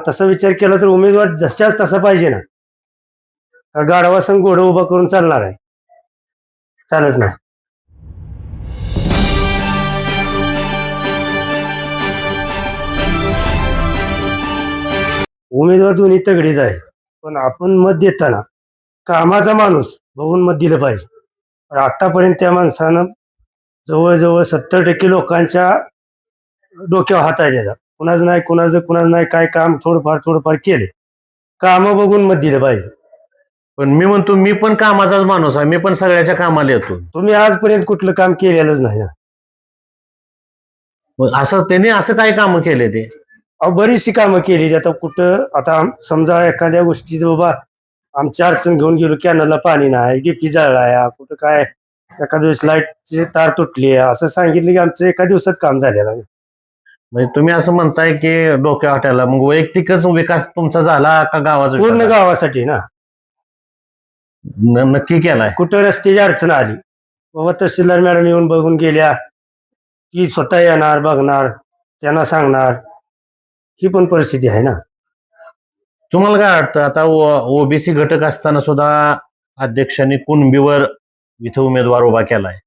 तसा विचार केला तर उमेदवार जशाच तसा पाहिजे ना. का गाढवा संग घोडं उभा करून चालणार आहे? चालत नाही. उमेदवार दोन्ही तगडीच आहेत, पण आपण मत देताना कामाचा माणूस बघून मत दिलं पाहिजे. पण आतापर्यंत त्या माणसानं जवळजवळ 70% लोकांच्या डोक्यावर हात आहे त्याचा. कुणाचं नाही काय काम थोडंफार केले. कामं बघून मत दिलं पाहिजे. पण मी म्हणतो मी पण कामाचाच माणूस आहे, मी पण सगळ्याच्या कामाला येतो. तुम्ही आजपर्यंत कुठलं काम केलेलंच नाही ना. मग असं त्यांनी असं काय कामं केले ते? अहो बरीचशी कामं केली. आता कुठं आता समजा एखाद्या गोष्टीचं बाबा आमची अडचण घेऊन गेलो, कॅनलला पाणी नाही, डीपी जळलाय, कुठं काय एका दिवस लाईटची तार तुटली आहे, असं सांगितलं की आमचं एका दिवसात काम झालेलं आहे. म्हणजे तुम्ही असं म्हणताय की डोक्या वाट्याला मग वैयक्तिकच विकास तुमचा झाला का गावाचा पूर्ण विकास? गावासाठी ना. नक्की केलाय. कुठं रस्त्याची अडचण आली बाबा तहसीलदार मॅडम येऊन बघून गेल्या की स्वतः येणार, बघणार, त्यांना सांगणार, ही पण परिस्थिती आहे ना. तुम्हाला काय वाटतं आता ओबीसी घटक असताना सुद्धा अध्यक्षांनी कुणबीवर इथं उमेदवार उभा केलाय?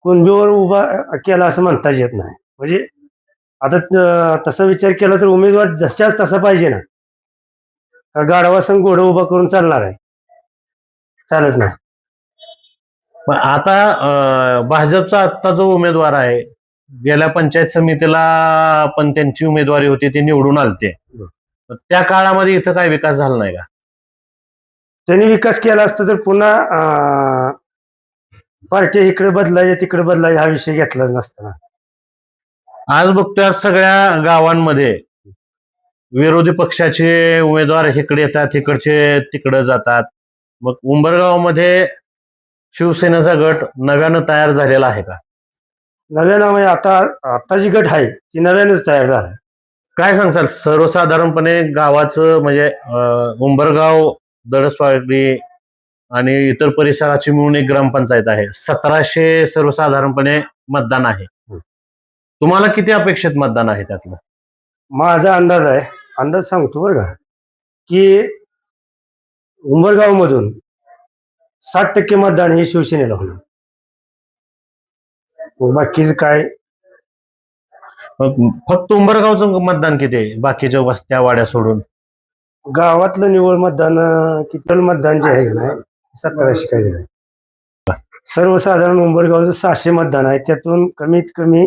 कुणबीवर उभा केला असं म्हणताच येत नाही. म्हणजे आता तसा विचार केला तर उमेदवार जशाच तसा पाहिजे ना. का गाढवा संग घोडं उभा करून चालणार आहे? चालत नाही. पण आता भाजपचा आता जो उमेदवार आहे, गेल्या पंचायत समितीला पण त्यांची उमेदवारी होती, ते निवडून आलते. त्या काळामध्ये इथं काय विकास झाला नाही का? त्यांनी विकास केला असता तर पुन्हा पार्टी इकडे बदलायचे तिकडे बदलायचे हा विषय घेतलाच नसता. आज बघतोय आज सगळ्या गावांमध्ये विरोधी पक्षाचे उमेदवार इकडे येतात, इकडचे तिकडे जातात. मग उंबरगावमध्ये शिवसेनेचा गट नव्यानं तयार झालेला आहे का? नव्यानं म्हणजे आता जी गट आहे ती नव्यानंच तयार झाला. काय सांगसाल सर्वसाधारणपणे गावाचं म्हणजे उंबरगाव, दडसवाडी आणि इतर परिसराची मिळून एक ग्रामपंचायत आहे. 1700 सर्वसाधारणपणे मतदान आहे. तुम्हाला किती अपेक्षित मतदान आहे त्यातलं? माझा अंदाज सांगतो बरं का, की उंबरगाव मधून 60% मतदान हे शिवसेनेला होणार. बाकीचं काय फक्त उंबरगावचं मतदान किती आहे बाकीच्या वस्त्या वाड्या सोडून? गावातलं निवड मतदान किती मतदान जे आहे ना 1700 काही नाही. सर्वसाधारण उंबरगावचं 600 मतदान आहे. त्यातून कमीत कमी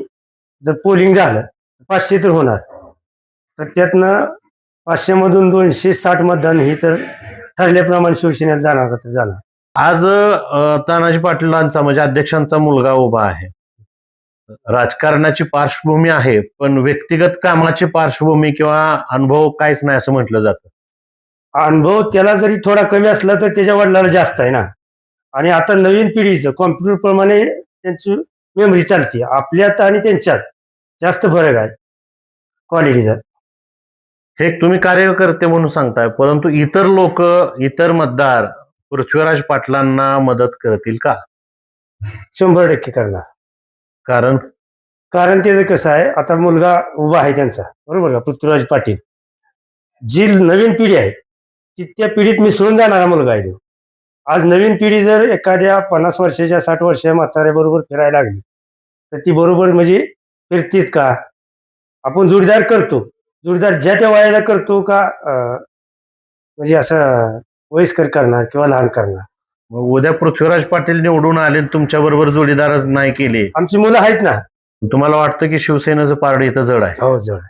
जर पोलिंग झालं 500 तर होणार. तर त्यातनं 500 मधून 260 मतदान ही तर ठरल्याप्रमाणे शिवसेनेला जाणार तर जाणार. आज तानाजी पाटलांचा म्हणजे अध्यक्षांचा मुलगा उभा आहे. राजकारणाची पार्श्वभूमी आहे, पण व्यक्तिगत कामाची पार्श्वभूमी किंवा अनुभव काहीच नाही असं म्हटलं जातं. अनुभव त्याला जरी थोडा कमी असला तर त्याच्या वडिलाला जास्त आहे ना. आणि आता नवीन पिढीचं कॉम्प्युटर प्रमाणे त्यांची मेमरी चालते. आपल्यात आणि त्यांच्यात जास्त फरक आहे क्वालिटीचा. हे तुम्ही कार्यकर्ते म्हणून सांगताय, परंतु इतर लोक, इतर मतदार पृथ्वीराज पाटलांना मदत करतील का? 100% करणार. कारण त्याचं कसं आहे, आता मुलगा उभा आहे त्यांचा, बरोबर का, पृथ्वीराज पाटील. जी नवीन पिढी आहे ती त्या पिढीत मिसळून जाणारा मुलगा आहे तो. आज नवीन पिढी जर एखाद्या 50 वर्षाच्या 60 वर्षाच्या म्हाताऱ्याबरोबर फिरायला लागली तर ती बरोबर म्हणजे फिरतीत का? आपण जोडीदार करतो, जोडीदार ज्या त्या वयाला करतो का म्हणजे असं वयस्कर करणार किंवा लहान करणार? मग उद्या पृथ्वीराज पाटील निवडून आले, तुमच्या बरोबर जोडीदारच नाही केले, आमची मुलं आहेत ना. तुम्हाला वाटतं की शिवसेनेचं पारड इथं जड आहे? हो, जड आहे.